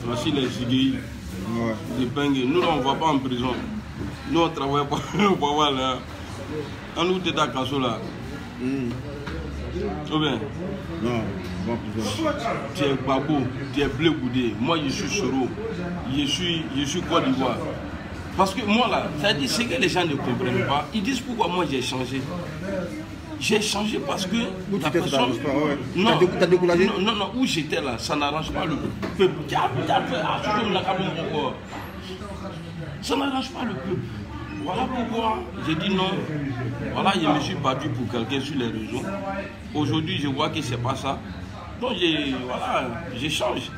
Voici les CGI, les pingues. Nous, on ne va pas en prison. Nous, on travaille pas. On va voir là. On nous t'es à Kasso là. Ou bien? Non, on va en prison. Tu es Babo, tu es Blé Goudé. Moi, je suis Soro. Je suis Côte d'Ivoire. Parce que moi là, ça dit ce que les gens ne comprennent pas. Ils disent pourquoi moi j'ai changé. J'ai changé parce que la personne... Non, t'as découragé? Non, où j'étais là, ça n'arrange pas le peuple. Ça n'arrange pas le peuple. Voilà pourquoi j'ai dit non. Voilà, je me suis battu pour quelqu'un sur les réseaux. Aujourd'hui, je vois que c'est pas ça. Donc, je change.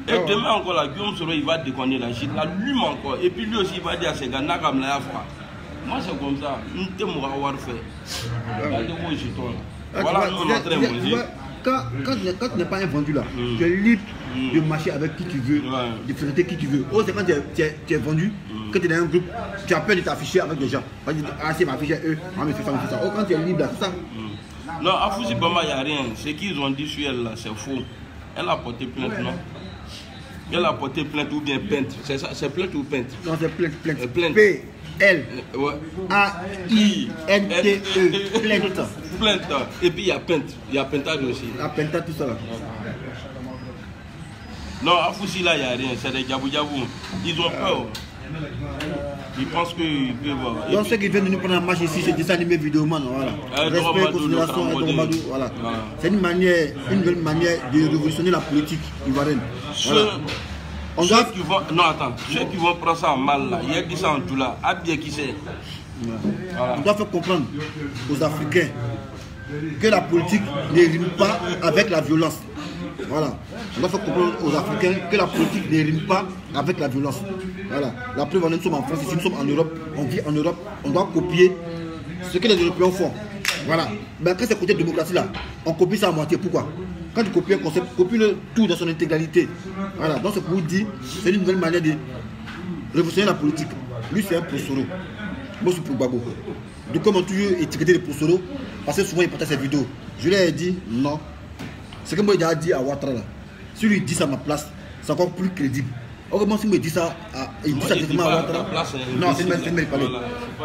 Et demain encore, la Guillaume Soro, il va déconner la Gilles, la lume encore. Et puis lui aussi, il va dire à ses gars, Nakam la Yafra. Moi, c'est comme ça. Nous te mourra fait. Voilà, nous, on entraîne manger. Quand tu n'es pas un vendu là, tu es libre de marcher avec qui tu veux, de fréquenter qui tu veux. Oh, c'est quand tu es vendu, que tu es dans un groupe, tu as peur de t'afficher avec des gens. Ah, c'est m'afficher eux, on me fait ça, on me fait ça. Oh, quand tu es libre là, c'est ça. Non, à Fouzi Bama, il n'y a rien. Ce qu'ils ont dit sur elle là, c'est faux. Elle a porté plainte, non? Elle a porté plainte ou bien plainte. C'est ça, c'est plainte ou plainte? Non, c'est plainte. Plainte. P-L-A-I-N-T-E. Plainte. Plainte. Et puis il y a plainte. Il y a pentage aussi. La pentage, tout ça là. Non, à Fouzi là, il n'y a rien. C'est des djabou-djabou. Ils ont peur. Ils pensent qu'ils peuvent... Donc ceux qui viennent de nous prendre en marche ici, c'est des animés vidéoman, voilà. Respect, considération, voilà. C'est une nouvelle manière de révolutionner la politique ivoirienne. Ceux qui vont prendre ça en mal là, il y a qui ça en tout là, à bien qui c'est. On doit faire comprendre aux Africains que la politique ne rime pas avec la violence. Voilà. On doit faire comprendre aux Africains que la politique ne rime pas avec la violence. Voilà. La preuve, nous sommes en France, ici nous sommes en Europe, on vit en Europe, on doit copier ce que les Européens font. Voilà. Mais quand c'est côté démocratie là, on copie ça à moitié. Pourquoi? Quand tu copies un concept, copie-le tout dans son intégralité. Voilà. Donc c'est pour vous dire, c'est une nouvelle manière de révolutionner la politique. Lui c'est un Soro. Moi je suis pour Babo. Donc comme on toujours étiqueté de Soro, parce que souvent il partage ses vidéos. Je lui ai dit non. C'est comme moi j'ai dit à Ouattara là. Si lui dit ça à ma place, c'est encore plus crédible. Or, moi si il me dit ça, il dit ça directement à Ouattara. Non, c'est une belle parler.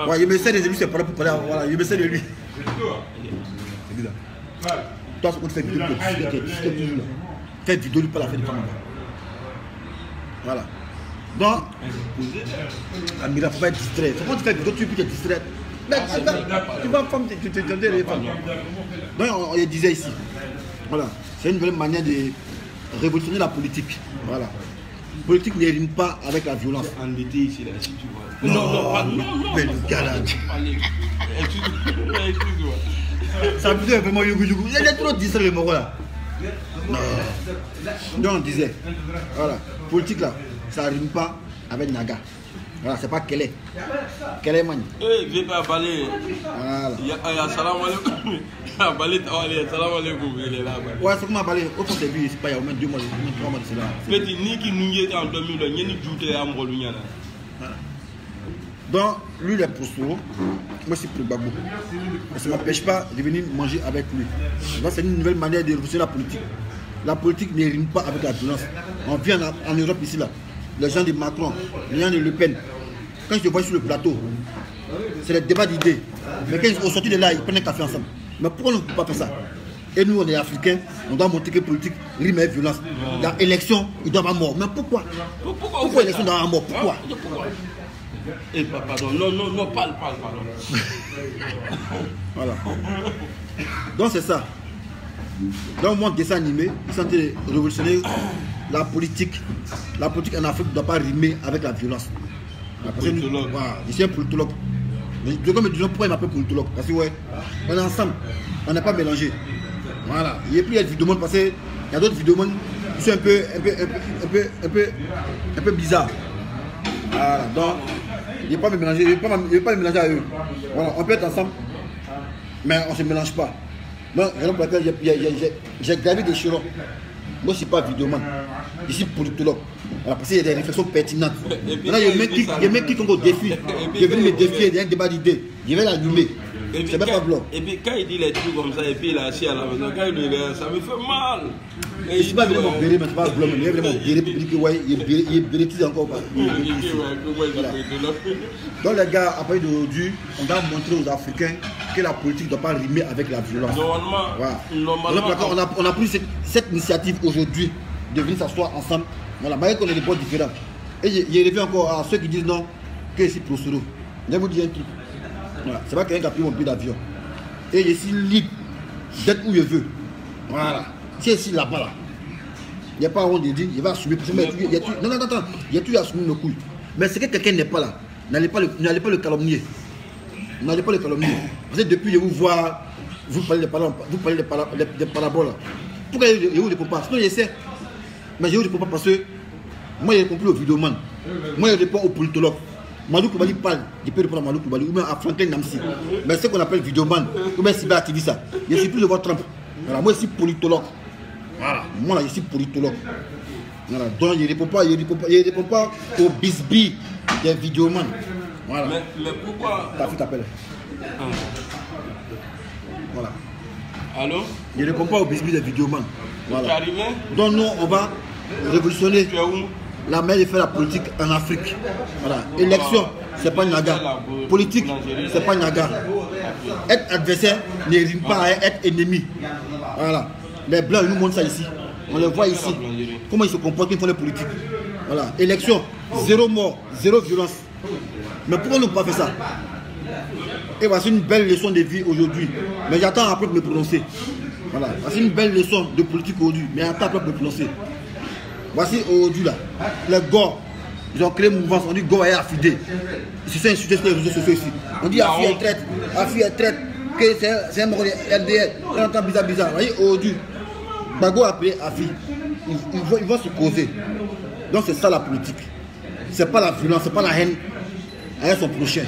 Ouais, il me sert des élus, c'est pas là pour parler. Voilà, il me sert de lui. C'est bizarre. Toi, quand tu fais vidéo, tu es toujours là. Fais vidéo, lui pas la fin de femme. Voilà. Donc, Amira, il ne faut pas être distrait. Quand tu fais vidéo, tu peux être distrait. Mais tu vas femme, tu te donnes les femmes. Donc, on disait ici. Voilà. C'est une nouvelle manière de révolutionner la politique. Voilà. La politique ne rime pas avec la violence. En été ici, là, si tu vois. Non. Mais le gars là. Excuse-moi. Ça me fait vraiment yougou. Il y a trop distrait le mot là. Non. Donc on disait, voilà, politique là, ça ne rime pas avec Naga. Voilà, c'est pas Kélé. Kélé man. Eh, viens pas baler. Voilà. Il y a salam alaikum. Balé, salam alaikum. Il est là. Ouais, c'est comment balé. Au fond, c'est lui, c'est pas il y a au moins 2 mois, 3 mois de cela. Petit, ni qui nous y est en 2000, il y a ni jouté à Mbrolunia. Donc, lui, il est pour Soro. Moi, c'est pour Babo. Mais ça ne m'empêche pas de venir manger avec lui. Donc, c'est une nouvelle manière de révolutionner la politique. La politique ne rime pas avec la violence. On vient en Europe ici, là. Les gens de Macron, les gens de Le Pen. Quand je te vois sur le plateau, c'est des débats d'idées. Mais quand ils sont sortis de là, ils prennent un café ensemble. Mais pourquoi on ne peut pas faire ça? Et nous, on est africains, on doit montrer que politique rime avec violence. Dans l'élection, ils doivent avoir mort. Mais pourquoi? Pourquoi l'élection doit avoir mort? Pourquoi? Eh, pardon, non, parle, pardon. Voilà. Donc c'est ça. Donc moi, dessin animé, ils sont en train de révolutionner la politique. La politique en Afrique ne doit pas rimer avec la violence. Politologue. Voilà, je suis un politologue. Mais je me dis pourquoi il m'appelle politologue? Parce que ouais, on est ensemble, on n'est pas mélangé. Voilà. Et puis il y a des vidéos parce qu'il y a d'autres vidéos qui sont un peu bizarres. Voilà. Donc, il ne vais pas me mélanger, je vais pas me mélanger à eux. Voilà, on peut être ensemble, mais on ne se mélange pas. Donc, pour laquelle j'ai gravé des chirons. Moi, je ne suis pas vidéoman, je suis politologue. Voilà, parce qu'il y a des réflexions pertinentes. Maintenant, il y a des mecs qui sont au défi. Je vais me défier, il y a un débat d'idées. Je vais l'allumer. C'est même pas blanc. Et puis quand il dit les trucs comme ça, et puis il est assis à la maison, quand il le regarde, ça me fait mal. Je ne suis pas vraiment béré, mais c'est pas blanc, mais il est vraiment béré pour dire que ouais, il est bérétisé encore. Voilà. Donc les gars, à partir d'aujourd'hui, on doit montrer aux Africains que la politique ne doit pas rimer avec la violence. Normalement, on a pris cette initiative aujourd'hui de venir s'asseoir ensemble. Voilà, malgré qu'on ait des points différents. Et il revient encore à ceux qui disent non, que c'est Prosoro. Je vais vous dire un truc. Voilà. C'est pas quelqu'un qui a pris mon billet d'avion. Et je suis libre d'être où je veux. Voilà. C'est ici là-bas là. Il n'y a pas honte de dire, il va assumer. Non, attends. Il y a tout à assumer nos couilles. Mais c'est que quelqu'un n'est pas là. N'allez pas le calomnier. N'allez pas le calomnier. Vous êtes depuis, je vous vois, vous parlez des paraboles. Pourquoi je ne réponds pas? Sinon, je sais. Mais je ne réponds pas parce que moi, j'ai compris au vidéoman. Moi, je réponds au politologue. Malou Koulibaly parle, je peux répondre à Malou Koulibaly ou même à Franklin Namsi. Mais ce qu'on appelle vidéoman ou même cyberactiviste, je suis plus de votre Trump. Voilà, moi, je suis politologue. Voilà, moi, là, je suis politologue. Voilà, donc, je ne réponds pas au bisbis des vidéomans. Voilà. Mais pourquoi ta fille t'appelle. Voilà. Allô? Je ne réponds pas au bisbis des vidéomans. Voilà. Tu es arrivé? Donc, nous, on va révolutionner. Tu es où? La manière de faire la politique en Afrique. Voilà. Élection, c'est pas Niaga. Politique, c'est pas Niaga. Être adversaire ne rime pas à être ennemi. Voilà. Les Blancs, ils nous montrent ça ici. On les voit ici. Comment ils se comportent quand ils font les politiques. Voilà. Élection, 0 mort, 0 violence. Mais pourquoi nous pas fait ça? Et voici une belle leçon de vie aujourd'hui. Mais j'attends après de me prononcer. Voilà. Voici une belle leçon de politique aujourd'hui. Mais j'attends après de me prononcer. Voici aujourd'hui là, les Gors, ils ont créé une mouvance, on dit Gors est affidé. Ils se sont insultés sur les réseaux sociaux ici. On dit Afi est traite, que c'est un mort de LDR, c'est un temps bizarre. Vous voyez, aujourd'hui, Bago a appelé Afi, ils vont se causer. Donc c'est ça la politique. C'est pas la violence, c'est pas la haine avec son prochain.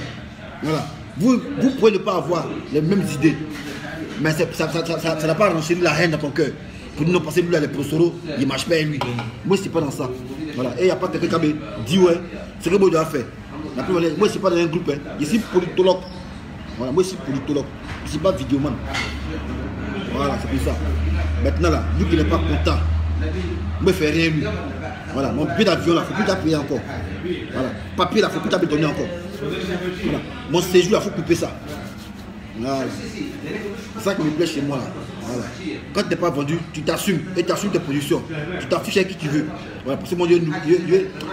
Voilà. Vous pouvez ne pas avoir les mêmes idées, mais ça n'a pas renchéri la haine dans ton cœur. Pour nous passer lui à les Prosoro, il ne marche pas lui. Moi je ne suis pas dans ça. Voilà. Et il n'y a pas quelqu'un qui me dit ouais, c'est ce que moi je dois faire. Moi je ne suis pas dans un groupe, hein. Je suis politologue. Voilà, moi je suis politologue. Je ne suis pas vidéoman. Voilà, c'est pour ça. Maintenant là, lui qui n'est pas content, je ne fais rien lui. Voilà, mon billet d'avion là, il ne faut plus t'appuyer encore. Voilà. Papier là, il ne faut plus t'appuyer encore. Voilà. Mon séjour là, il faut couper ça. Voilà. C'est ça qui me plaît chez moi là. Voilà. Quand tu n'es pas vendu, tu t'assumes et tu assumes tes positions. Tu t'affiches avec qui tu veux. Voilà. Parce que moi, je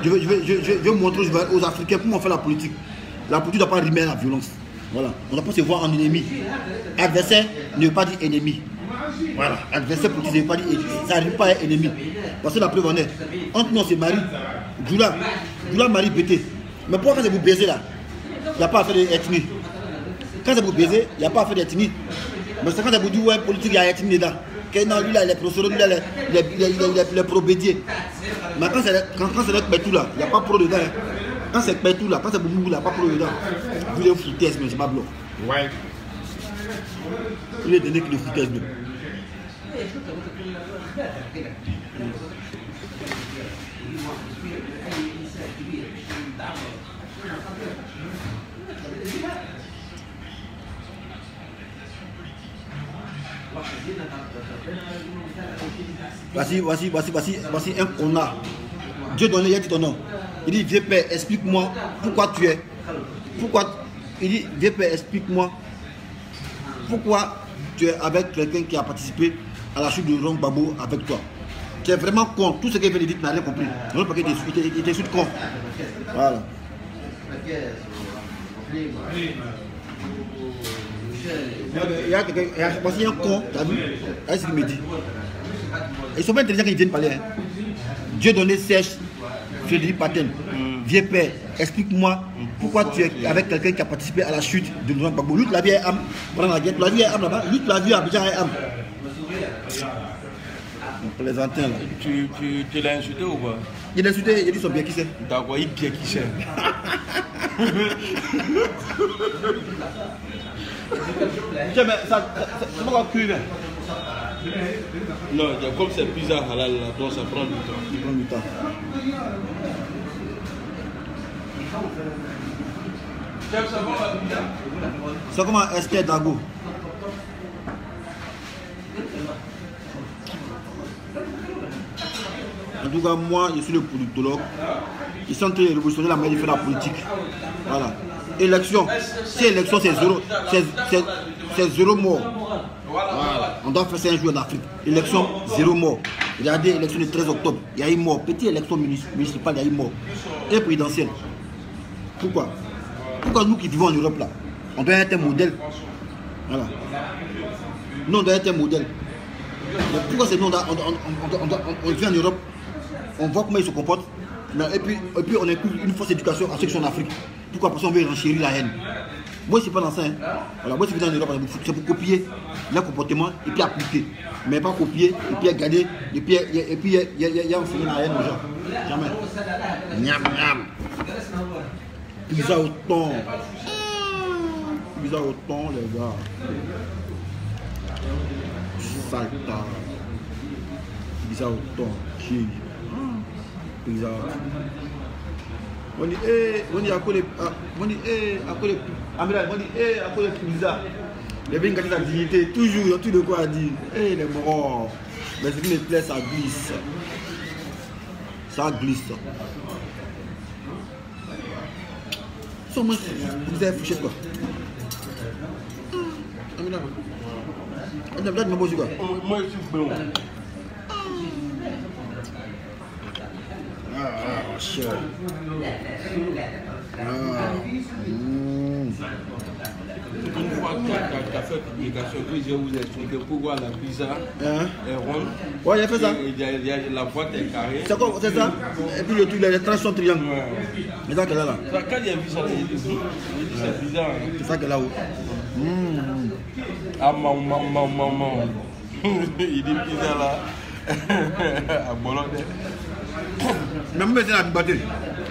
veux montrer aux Africains comment on fait la politique. La politique ne doit pas rimer à la violence. Voilà. On ne doit pas se voir en ennemi. Adversaire ne veut pas dire ennemi. Voilà. Adversaire politique ne veut pas dire ennemi. Ça ne rime pas à ennemi. Parce que la preuve en est. Entre nous, c'est Marie. Djoula Marie Bété. Mais pourquoi quand c'est vous baiser là, il n'y a pas à faire d'ethnie. Quand c'est vous baiser, il n'y a pas à faire d'ethnie. Mais c'est quand vous dites, ouais, politique, il y a ethnie dedans. Non, lui là, il est professeur, lui là, il est pro-bédier. Mais quand c'est le Pétou là, il n'y a pas pro dedans. Hein. Quand c'est Pétou là, quand c'est Boubou là, il n'y a pas pro dedans. Vous les foutez, mais c'est pas blanc. Ouais. Il est donné qu'il est foutez, blanc. Voici un connard. Dieu donné, il a dit ton nom. Il dit, vieux père, explique-moi pourquoi tu es. Il dit, vieux père, explique-moi pourquoi tu es avec quelqu'un qui a participé à la chute de Laurent Gbagbo avec toi. Tu es vraiment con. Tout ce qu'il vient de dire, tu n'as rien compris. Non, parce qu'il était con. Voilà. Il y a un con, tu as vu? Qu'est-ce qu'il me dit? Ils sont pas intelligents quand ils viennent parler. Hein. Dieu donné Serge Frédéric Paten. Vieux père, explique-moi pourquoi tu es avec quelqu'un qui a participé à la chute de Laurent Gbagbo. Lui, la vie est âme. Pendant la guerre, la vie est âme là-bas. Lui, la vie à Abidjan est âme. On plaisante là. Tu l'as insulté ou pas? Il a insulté, il a dit son bien qui c'est. D'accord, il bien qui c'est. Tiens, mais ça va pas cuire. Non, comme c'est pizza halal là, donc ça prend du temps. Ça prend du temps. C'est comment Esther Dago. En tout cas, moi, je suis le politologue. Ils sont en train de révolutionner la manière de faire la politique. Voilà. Élection. Si élection, c'est zéro mort. Voilà. On doit faire ça un jour en Afrique. Élection, 0 mort. Regardez, élection du 13 octobre. Il y a eu mort. Petite élection municipale, il y a eu mort. Et présidentielle. Pourquoi? Pourquoi nous qui vivons en Europe là, on doit être un modèle? Voilà. Nous, on doit être un modèle. Mais pourquoi c'est nous, on vit en Europe, on voit comment ils se comportent, et puis on inclut une fausse éducation à ceux qui sont en Afrique. Pourquoi? Parce qu'on veut renchérir la haine. Moi, c'est pas dans ça. Hein. Voilà. Moi, je vis en Europe, c'est pour copier leur comportement et puis appliquer. Mais pas copier, et puis regarder, et puis il y a enseigné la haine aux gens. Jamais. Miam, miam. Pizza au thon. Pizza au thon, les gars. Salta. Pizza au thon. Pizza. On dit, on dit, à quoi les pizza. Les bien gâter sa dignité, toujours, il y a tout de quoi à dire. Les morts. Mais ce qui me plaît, ça glisse. Ça glisse. Moi, vous avez fiché quoi? Moi, je suis bon. Ah, cher. Une fois que tu as fait publication, que je vous explique pourquoi la pizza est ronde. Ouais, il a fait ça. La boîte est carrée. C'est quoi? C'est ça? Et puis le truc, les tranches sont triangles. C'est ça qu'elle a là. Quand j'ai vu ça, j'ai dit c'est bizarre. C'est ça qu'elle a où? Ah, maman. Il dit pizza là. À Bologna. Même si c'est la bâtée.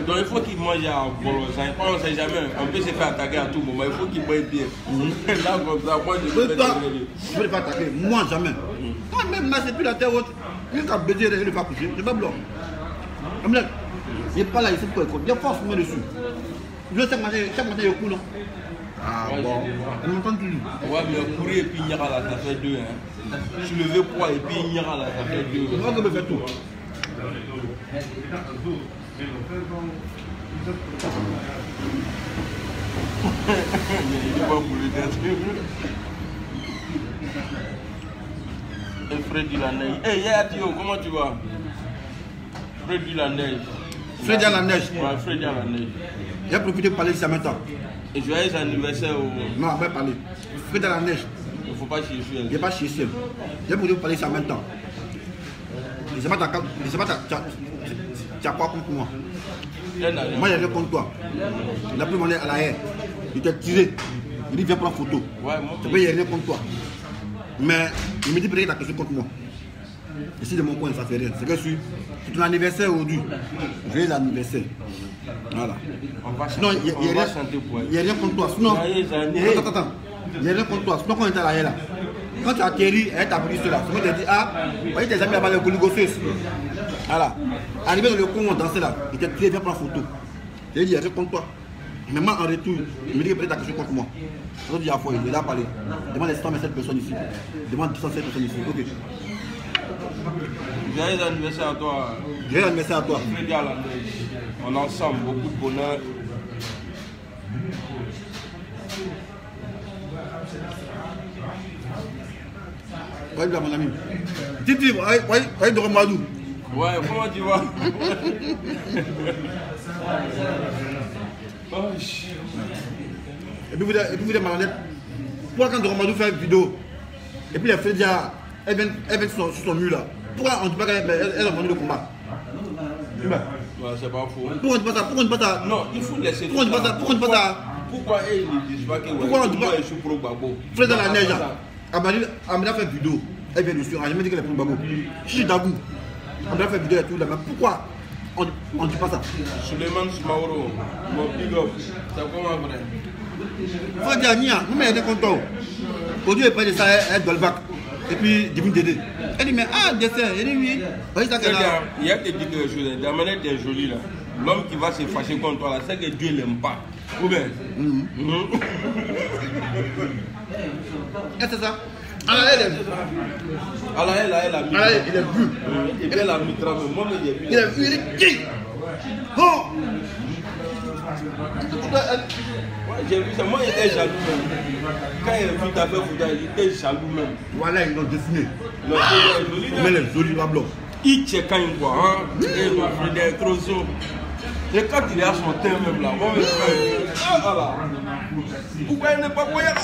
Donc il faut qu'il mange à Bologna. On ne sait jamais. On peut se faire attaquer à tout moment. Il faut qu'il mange bien. Là, comme ça, moi je peux le faire attaquer. Moi, jamais. Moi-même, c'est plus la terre haute. Une qui a baisé, il ne va coucher. C'est pas blanc. Il n'est pas là, il sait quoi. Il y a force dessus. Je sais que chaque matin, il coule. Ah bon. On m'entend plus. Ouais, mais courir et puis il y aura la ça fait deux. Soulever poids et puis il y aura la ça fait deux. Moi, je me fais tout. Et Freddy la neige. Hey, Tio, comment tu vas? Freddy la neige. Freddy à la neige. Ouais, Freddy à la neige. J'ai profité de parler ici en même temps. Et joyeux anniversaire au... Non, on va parler. Freddy à la neige. Il ne faut pas chier sur elle. Il n'y a pas chier sur elle. J'ai profité de parler ici en même temps. Je ne sais pas tu as quoi contre moi? Moi, j'ai rien contre toi. Il a pris mon nez à la haie. Il t'a tiré. Il dit viens prendre photo. Ouais, il n'y a rien contre toi. Mais il me dit peut-être que tu as quelque chose contre moi. Ici de mon coin, ça fait rien. C'est que c'est ton anniversaire aujourd'hui. Joyeux anniversaire. Voilà. Sinon, il n'y a rien contre toi. Sinon, attends. Il n'y a rien contre toi. Sinon, quand on est à la haie là, quand tu atterris, elle t'a pris cela. Sinon, tu te dis, ah, voyez tes amis là-bas, les Goligossus. Voilà. Arrivé dans le coin, on dansait là. Il t'a tiré, viens prendre photo. Je lui ai dit, il n'y a rien contre toi. Mais moi, en retour, il me dit que peut-être tu as quelque chose contre moi. Je lui ai dit, il a parlé. Demande les 127 personnes ici. Demande 207 personnes ici. Ok. Joyeux anniversaire à toi. Joyeux anniversaire à toi. On est ensemble, beaucoup de bonheur. Oui, mon ami. Titi, oui, de Romadou. Ouais, comment tu vas? Et puis vous êtes malhonnête. Pourquoi quand Romadou fait une vidéo, et puis les Fédia, elle vient sur son mur là, pourquoi on ne dit pas qu'elle a vendu le combat? Ouais, c'est pas faux. Pourquoi on ne dit pas ça? Pourquoi on ne dit pas ça? Non, il faut laisser. Pourquoi on ne dit pas ça? Pourquoi on ne dit pas ça? Pourquoi ils ne disent pas que pourquoi on ne dit pas? Je suis pro Babo. Frère dans la neige, Amina fait vidéo. Elle vient dessus, elle m'a dit qu'elle est pro Babo. Je suis Dabou. Amina fait vidéo et tout là, mais pourquoi on ne dit pas ça? Suleiman Smaoro, mon big up, c'est comment vrai? Frère Diania, nous mais elle est content. Aujourd'hui, elle parle de ça, elle doit le bac. Et puis, Divine Dédé. Elle dit, mais dessin, elle dit oui. Il y a que dire quelque chose, la manière est jolie là. L'homme qui va se fâcher contre toi là, c'est que Dieu l'aime pas. Ou bien Qu'est-ce que c'est ça? Alors elle est... Alors elle a mis. Alors il est vu. Et puis elle a mis trame. Moi, il est vu. Il est vu, il est qui? Oh! Ouais, j'ai vu ça. Moi, il était jaloux même. Quand il a vu ta fait photo, il était jaloux même. Voilà, ils l'ont dessiné. Le Mais les jolis blancs. il check quand il voit, hein. Et il est trop chaud. Et quand il est à son teint même là, bon, voilà. Pourquoi il n'est pas boyé là?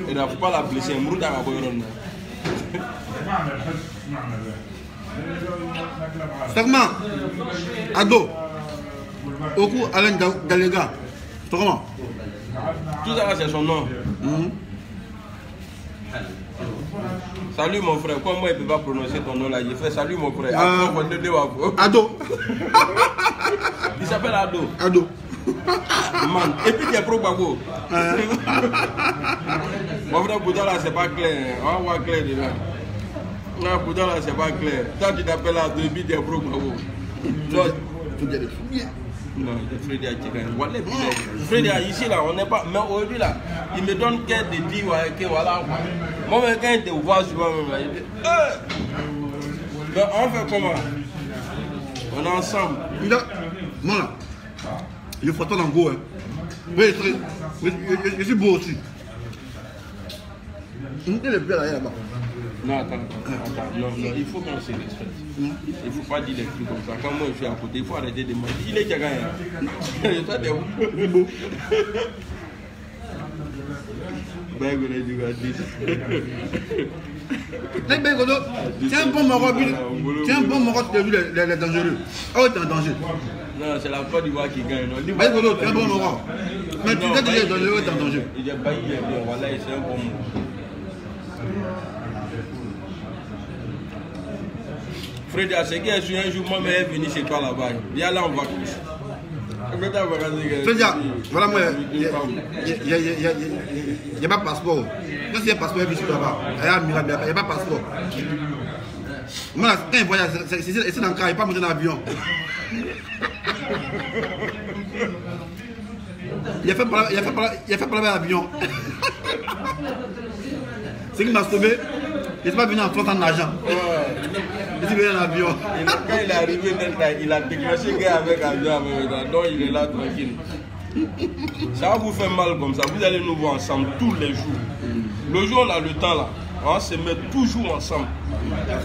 Il n'a pas la blessée, il n'a pas boyé là. Segment. Ado. Oku Alain Galega. C'est comment? Tout ça c'est son nom. Salut mon frère, comme moi il ne peut pas prononcer ton nom là, il fait salut mon frère. Ado. Il s'appelle Ado. Ado. Man. Et puis tu es pro Babo. Mon frère Bouddha là c'est pas clair. On va voir clair déjà. Non, Bouddha là c'est pas clair. Toi tu t'appelles Ado et puis tu es pro Babo. Non, Freddy a dit Freddy ici là, on n'est pas. Mais aujourd'hui là, il me donne qu'un de dire que voilà. Moi, quand il te voit souvent, il dit mais on fait comment? On est ensemble. Moi là, il est photo dans go. Je suis beau aussi. Il est bien là-bas. Non, attends, non, il faut qu'on se respecte. Il ne faut pas dire des trucs comme ça. Quand moi je suis à côté, il faut arrêter de mentir. Il est qui a gagné. Toi, t'es beau. C'est un bon Maroc, tu as vu les dangereux. Oh, t'es en danger. Non, c'est la Côte d'Ivoire qui gagne. C'est un bon Maroc. Mais tu sais que les dangereux, t'es en danger. Il est pas bien, voilà, c'est un bon Maroc. Freddy, c'est qu'il y a un jour, moi, je vais venir chez toi là-bas. Viens là, on va coucher. Freddy, voilà, moi, il n'y a pas de passeport. Quand il y a un passeport, il y a visite là-bas. Il n'y a pas de passeport. Moi, quand il voyage, c'est dans le cas, il n'y a pas monté dans l'avion. Il a fait parler à l'avion. C'est qu'il m'a sauvé. Il n'est pas venu en France en argent. Il est venu en avion. Quand il est arrivé, il a déclenché gars avec l'avion. Donc il est là tranquille. Ça va vous faire mal comme ça. Vous allez nous voir ensemble tous les jours. Le jour où on a le temps là, on se met toujours ensemble.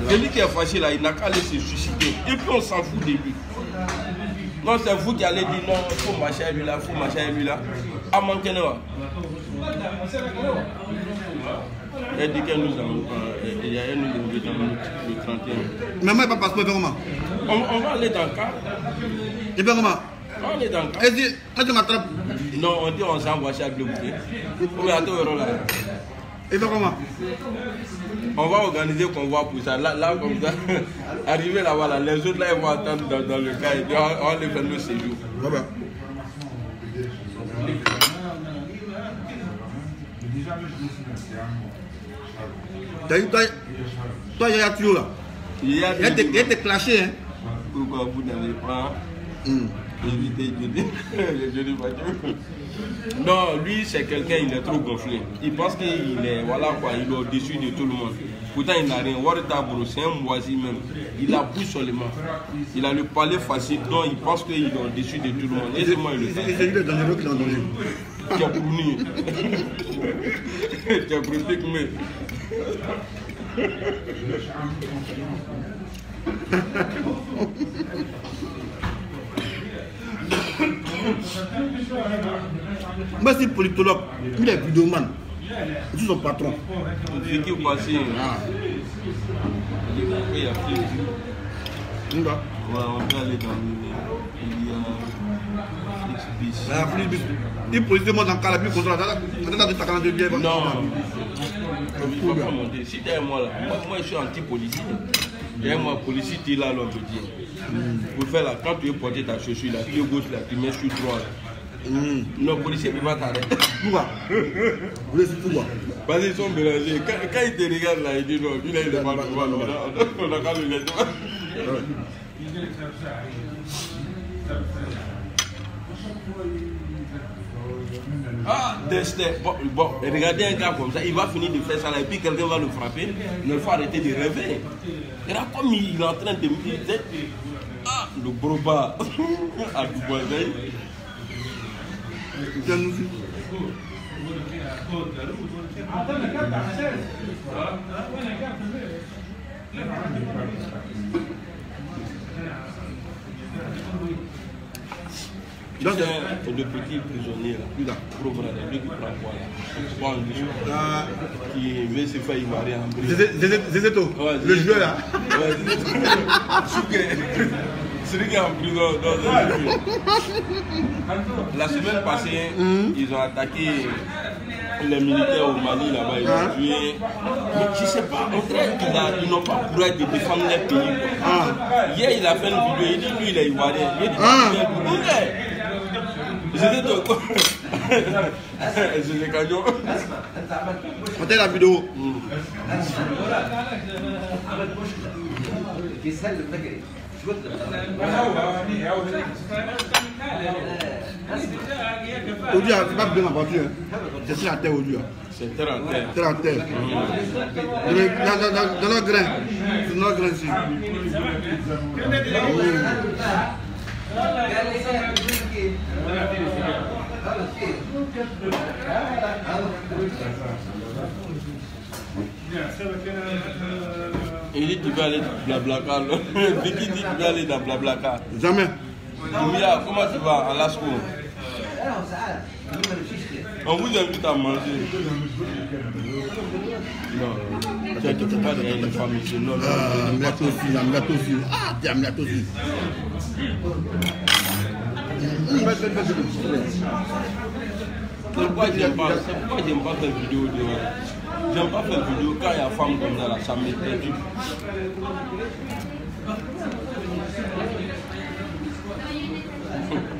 Celui qui est fâché là, il n'a qu'à aller se suicider. Et puis on s'en fout de lui. Non, c'est vous qui allez dire non, il faut marcher à lui là, il faut marcher à lui là. À manquer là. Elle dit qu'elle nous a. Il y a elle nous a le 31. Mais moi, il n'y a pas de passeport, comment? On va aller dans le cas. Et bien comment? On va aller dans le cas. Elle dit, quand tu m'attrapes. Non, on dit on s'envoie chez le bouquet. On attend là. Et bien comment? On va organiser qu'on voit pour ça. Là comme ça. Arrivé là, voilà. Les autres là, ils vont attendre dans le cas. On va les faire le séjour. Ah ben. Toi, il y a tuyau là. Il a été clashé. Hein. Pourquoi vous n'avez pas évité je dis pas. Non, lui c'est quelqu'un, il est trop gonflé. Il pense qu'il est, voilà quoi, il est au-dessus de tout le monde. Pourtant il n'a rien. Wartabro, c'est un moisi même. Il a bouche seulement. Il a le palais facile, donc il pense qu'il est au-dessus de tout le monde. Et c'est moi il le fait. C'est lui le dangereux qui est en danger. Tu as prouni. Tu as prouni, mais. Moi, c'est politologue. Il est vidéoman. Je suis son patron. C'est qui vous passez? Il y a plus. On peut aller dans le. Flixbus. Il policier moi dans le cas la plus contrôle. Non. Si tu es moi là, moi je suis anti-policier. Et moi, policier, tu es là, on peut dire. Pour faire là, quand tu veux porter ta chaussure, là, tu es gauche là, tu mets sur droit là. Non, policier ne peut pas t'arrêter. Pourquoi? Vous êtes pourquoi? Parce qu'ils sont mélangés. Quand ils te regardent là, ils disent non, lui là, il est pas le droit. On a qu'à le laisser. Ah, Destin. Bon, regardez un gars comme ça, il va finir de faire ça là, et puis quelqu'un va le frapper. Il ne faut arrêter de rêver. Et là, comme il est en train de militer, ah, le gros bas à Dubaï. Le petit prisonnier là, lui qui prend quoi là, qui veut se faire marier en prison. Zézeto, le joueur là. Celui qui est en prison dans un jeu. La semaine passée, ils ont attaqué les militaires au Mali là-bas, ils ont tué. Mais je ne sais pas, on dirait qu'ils n'ont pas le courage de défendre leur pays. Hier, il a fait une vidéo, il dit lui, il est ivoirien. Il dit, c'est cadeau. Montez la vidéo. Aujourd'hui, c'est pas bien la voiture. C'est sur la terre aujourd'hui. C'est terre à terre. Terre à terre. Dans le grain. C'est dans le grain ici. Il dit tu vas aller dans Blablacar. Vicky dit tu vas aller dans Blablacar. Jamais. Mia, comment tu vas à Lasco? On vous invite à manger. Non, tu n'as pas de famille ici. Non, Amlato aussi. Ah, t'es Amlato aussi. Pourquoi j'aime pas faire vidéo dehors? J'aime pas faire vidéo quand il y a femme comme ça, là, ça m'est perdu.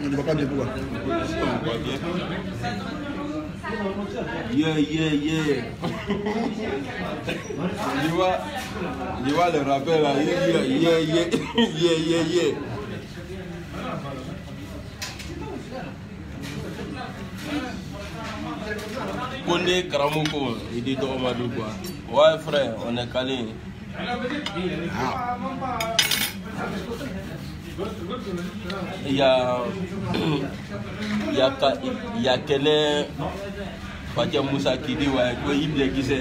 On ne va pas bien pourquoi. Yeah. Je vois le rappel là, yeah. Kone Karamoko, il dit toi Amadou quoi. Ouais frère, on est calé. Il y a Kene Fatia Moussa qui dit ouais, il bien qui sait.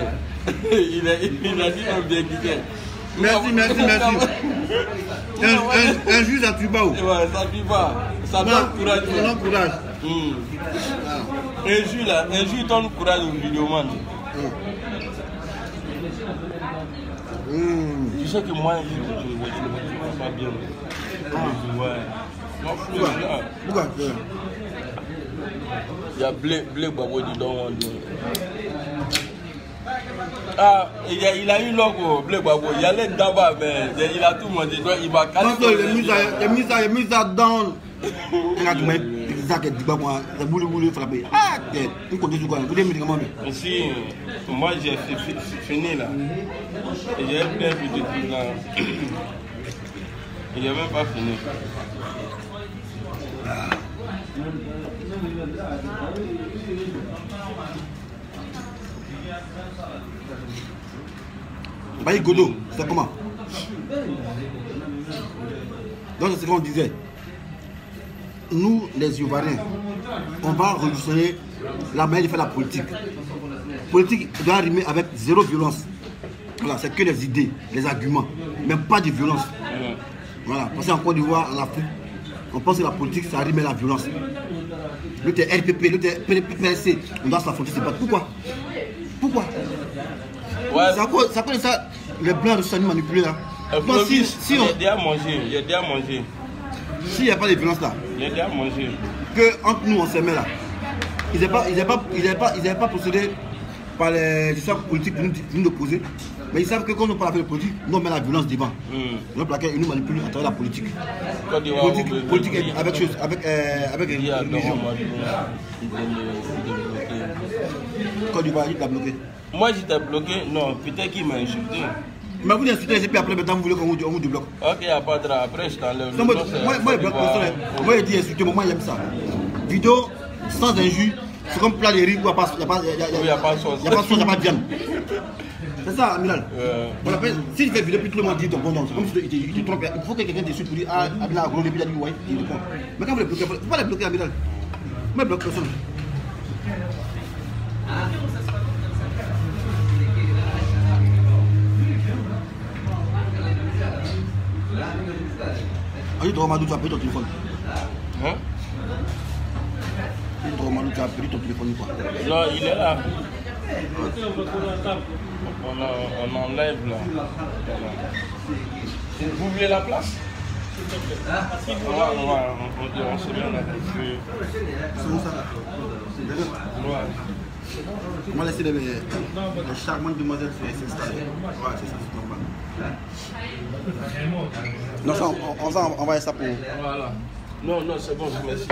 Il a dit non bien qui sait. Merci. Un juge à Tubao. Ouais, ça tue pas. Ça donne courage. Ça donne courage. Un juge donne courage au vidéoman. Tu sais que moi, je ne vois pas bien. Ouais. Pourquoi? Il y a Blé Babo du Don. Ah, il a eu logo, Blé Babo. Il y a les d'abord, mais il a tout mangé. Il va caler. Il mis ça dans. Ça qui est moi, c'est boulot frappé. Ah, tu comptes sur quoi? Vous devez me dire comment. Si, moi j'ai fini là. Et j'ai plein de trucs là. Il n'y a même pas fini. Baye Godo, c'est comment? Donc c'est ce qu'on disait. Nous, les Ivoiriens, on va révolutionner la manière de faire la politique. La politique doit rimer avec zéro violence. Voilà, c'est que les idées, les arguments, mais pas de violence. Voilà, parce qu'en Côte d'Ivoire, en Afrique, on pense que la politique, ça rime la violence. L'autre est RPP, l'autre est PPC, on doit s'affronter, c'est pas. Pourquoi? Ouais. C'est à cause de ça, les blancs sont manipulés là. Si on a déjà mangé. S'il n'y a pas de violence là, il y a déjà mangé. Que entre nous on s'aimait là, ils n'avaient pas procédé par les histoires politiques pour nous opposer. Mais ils savent que quand on parle de politique, nous on met la violence devant. Donc laquelle ils nous manipulent à travers la politique. Politique avec une religion. Côte d'Ivoire, il t'a bloqué. Moi j'étais bloqué, non, peut-être qu'il m'a insulté. Mais vous insultez et puis après maintenant vous voulez qu'on vous débloque. Ok, il n'y a pas de drap, après je t'enlève. Moi je bloque personne. Moi je dis insulter, moi j'aime ça. vidéo sans injure, c'est comme plat de riz où il n'y a pas de sauce, il n'y a pas de viande. C'est ça, Amiral. Voilà, si tu fais vidéo, puis tout le monde dit ton bon nom, c'est comme si il te trompe. Il faut que quelqu'un te suive pour dire ah, Amiral a gros, et puis il a dit ouais, il répond. Mais quand vous les bloquez, il ne faut pas les bloquer, Amiral. Vous ne bloquez personne. Aïe, Dromadou, tu as pris ton téléphone. Hein? Dromadou, tu as pris ton téléphone ou quoi? Non, il est là. On enlève là. Voilà. Vous voulez la place? On se met là. C'est où ça? On va laisser les charmantes demoiselles s'installer. Ouais, c'est ça, c'est normal. Non, ça, on va envoyer ça pour... Voilà. Non, non, c'est bon, merci.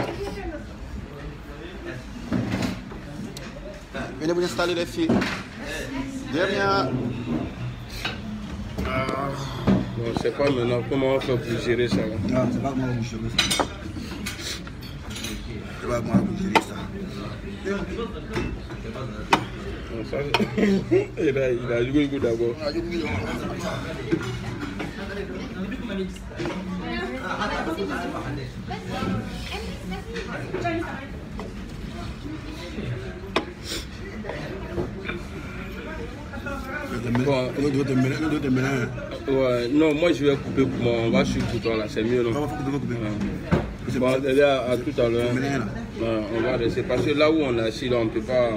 Venez vous installer les filles. Derrière. Non, je sais pas maintenant comment on fait pour gérer ça. Non, c'est pas comment vous gérer ça. C'est pas comment vous gérer ça. Non, ça il a joué good d'abord. Bon, ouais, non, moi je vais couper pour moi, on va suivre pour toi là, c'est mieux non? Bon, à tout à l'heure, on va rester parce que là où on est assis là, on ne peut pas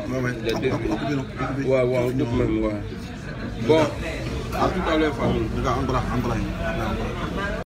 les deux. Ouais, ouais, on coupe même, ouais. Bon, à tout à l'heure famille.